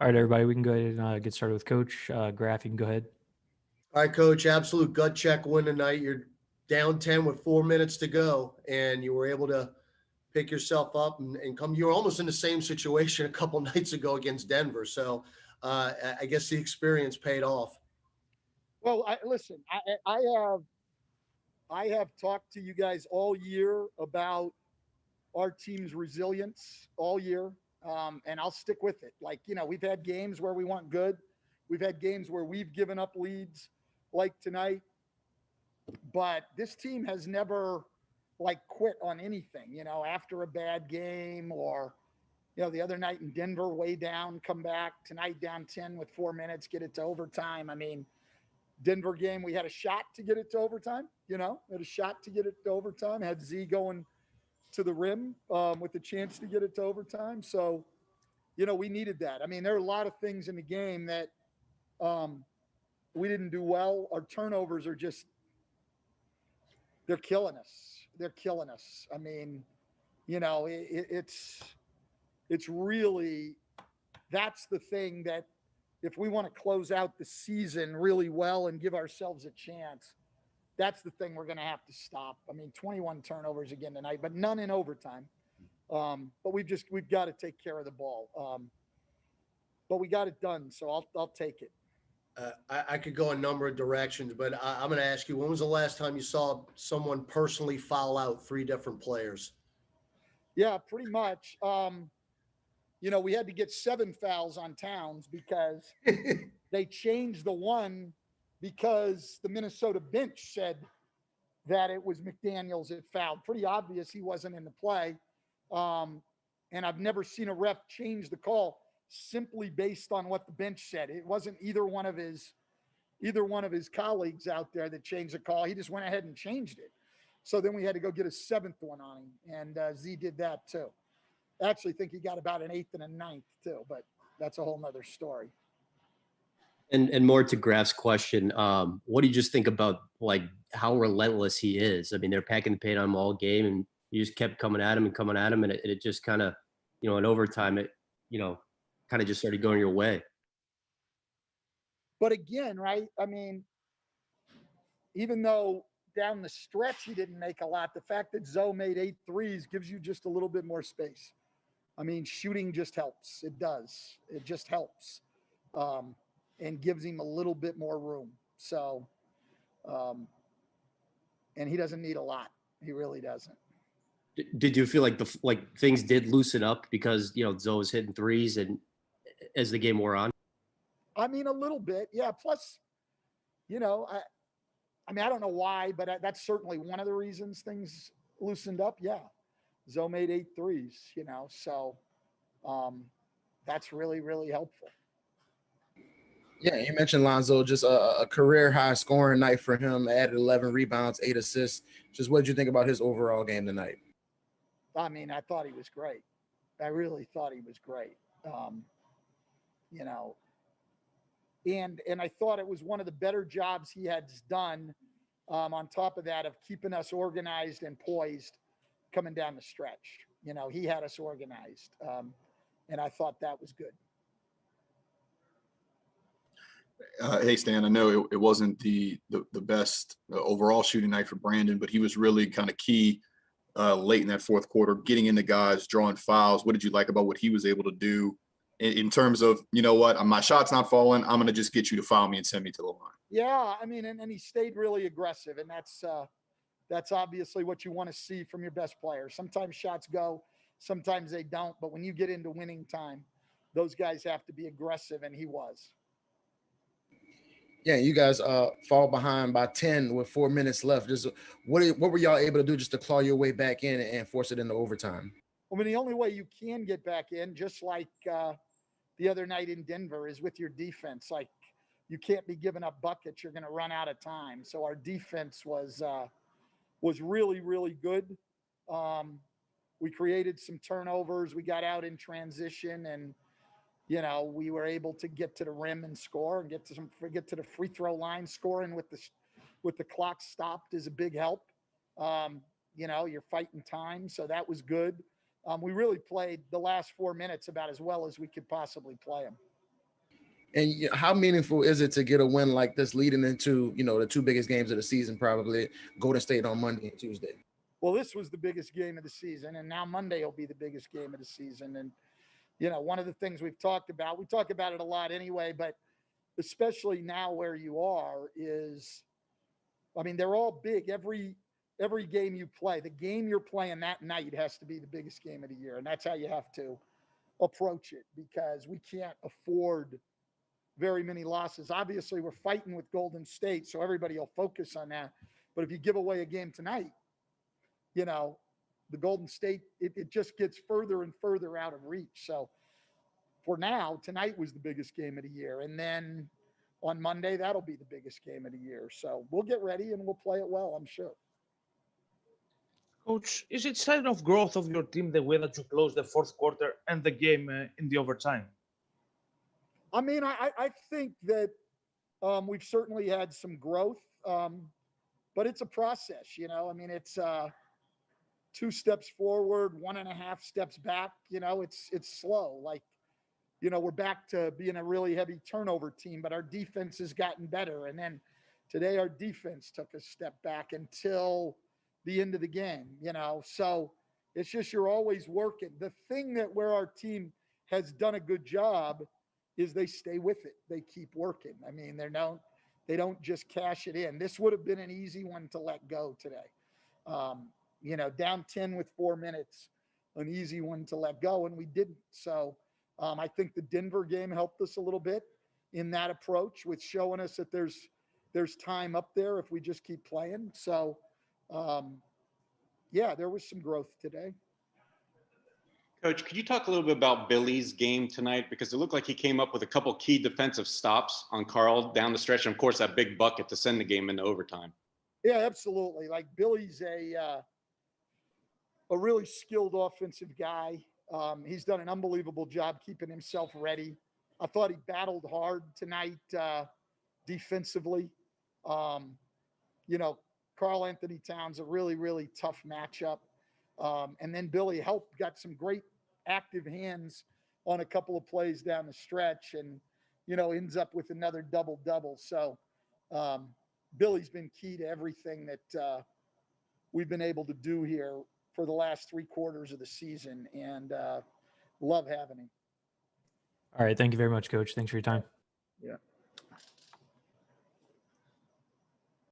All right, everybody, we can go ahead and get started with Coach. Graf, you can go ahead. All right, Coach, absolute gut check win tonight. You're down 10 with 4 minutes to go, and you were able to pick yourself up and come. You were almost in the same situation a couple nights ago against Denver. So I guess the experience paid off. Well, listen. I have talked to you guys all year about our team's resilience all year, and I'll stick with it. Like, we've had games where we weren't good. We've had games where we've given up leads, like tonight. But this team has never quit on anything. After a bad game, or the other night in Denver, way down, come back. Tonight, down 10 with 4 minutes, get it to overtime. I mean, Denver game, we had a shot to get it to overtime. Had a shot to get it to overtime. Had Z going to the rim with a chance to get it to overtime. So, we needed that. I mean, there are a lot of things in the game that we didn't do well. Our turnovers are just, they're killing us. They're killing us. I mean, it's really, that's the thing that if we want to close out the season really well and give ourselves a chance, that's the thing we're going to have to stop. I mean, 21 turnovers again tonight, but none in overtime. But we've got to take care of the ball. But we got it done, so I'll take it. I could go a number of directions, but I'm going to ask you, when was the last time you saw someone personally foul out three different players? Yeah, pretty much. We had to get 7 fouls on Towns because they changed the one because the Minnesota bench said that it was McDaniels that fouled. Pretty obvious he wasn't in the play. And I've never seen a ref change the call simply based on what the bench said. It wasn't either one of his colleagues out there that changed the call. He just went ahead and changed it. So then we had to go get a 7th one on him, and Z did that too. I actually think he got about an 8th and a 9th too, but that's a whole nother story. And more to Graf's question, what do you just think about how relentless he is? I mean, they're packing the paint on him all game, and you just kept coming at him, and it just kind of, in overtime, it, kind of just started going your way. But again, right? I mean, even though down the stretch he didn't make a lot, the fact that Zoe made 8 threes gives you just a little bit more space. I mean, shooting just helps. It does. It just helps. And gives him a little bit more room. So, and he doesn't need a lot. He really doesn't. Did you feel like things did loosen up because, Zoe was hitting threes and as the game wore on? I mean, a little bit. Yeah. Plus, I don't know why, but that's certainly one of the reasons things loosened up. Yeah. Zoe made 8 threes, so that's really, really helpful. Yeah, you mentioned Lonzo, just a career high scoring night for him, added 11 rebounds, 8 assists. Just what did you think about his overall game tonight? I mean, I thought he was great. I really thought he was great. And I thought it was one of the better jobs he had done on top of that of keeping us organized and poised coming down the stretch. He had us organized. And I thought that was good. Hey, Stan, I know it wasn't the best overall shooting night for Brandon, but he was really kind of key late in that fourth quarter, getting into guys, drawing fouls. What did you like about what he was able to do in terms of, my shot's not falling, I'm going to just get you to foul me and send me to the line? Yeah, I mean, and he stayed really aggressive, and that's obviously what you want to see from your best player. Sometimes shots go, sometimes they don't, but when you get into winning time, those guys have to be aggressive, and he was. Yeah, you guys fall behind by 10 with 4 minutes left. Just what were y'all able to do just to claw your way back in and force it into overtime? I mean, the only way you can get back in, just like the other night in Denver, is with your defense. Like, you can't be giving up buckets. You're going to run out of time. So our defense was really, really good. We created some turnovers. We got out in transition, and we were able to get to the rim and score, and get to the free throw line. Scoring with the clock stopped is a big help. You're fighting time, so that was good. We really played the last 4 minutes about as well as we could possibly play them. And how meaningful is it to get a win like this leading into, the two biggest games of the season, probably Golden State on Monday and Tuesday? Well, this was the biggest game of the season, and now Monday will be the biggest game of the season. And, one of the things we talk about it a lot anyway, but especially now where you are is, I mean, they're all big. Every game you play, the game you're playing that night has to be the biggest game of the year. And that's how you have to approach it, because we can't afford very many losses. Obviously, we're fighting with Golden State, so everybody will focus on that. But if you give away a game tonight, the Golden State, it just gets further and further out of reach. So for now, tonight was the biggest game of the year. And then on Monday, that'll be the biggest game of the year. So we'll get ready and we'll play it well, I'm sure. Coach, is it sign of growth of your team the way that you close the fourth quarter and the game in the overtime? I mean, I think that we've certainly had some growth, but it's a process, I mean, it's 2 steps forward, 1.5 steps back. It's slow. Like, we're back to being a really heavy turnover team, but our defense has gotten better. And then today our defense took a step back until the end of the game, so it's just, you're always working. The thing that where our team has done a good job is they stay with it. They keep working. I mean, they don't just cash it in. This would have been an easy one to let go today. Down 10 with 4 minutes, an easy one to let go, and we didn't. So I think the Denver game helped us a little bit in that approach, with showing us that there's time up there if we just keep playing. So there was some growth today. Coach, could you talk a little bit about Billy's game tonight? Because it looked like he came up with a couple key defensive stops on Carl down the stretch, and of course that big bucket to send the game into overtime. Yeah, absolutely. Like, Billy's a really skilled offensive guy. He's done an unbelievable job keeping himself ready. I thought he battled hard tonight defensively. Karl Anthony Towns, a really, really tough matchup. And then Billy got some great active hands on a couple of plays down the stretch, and, ends up with another double-double. So Billy's been key to everything that we've been able to do here for the last 3 quarters of the season, and love having him. All right. Thank you very much, Coach. Thanks for your time. Yeah.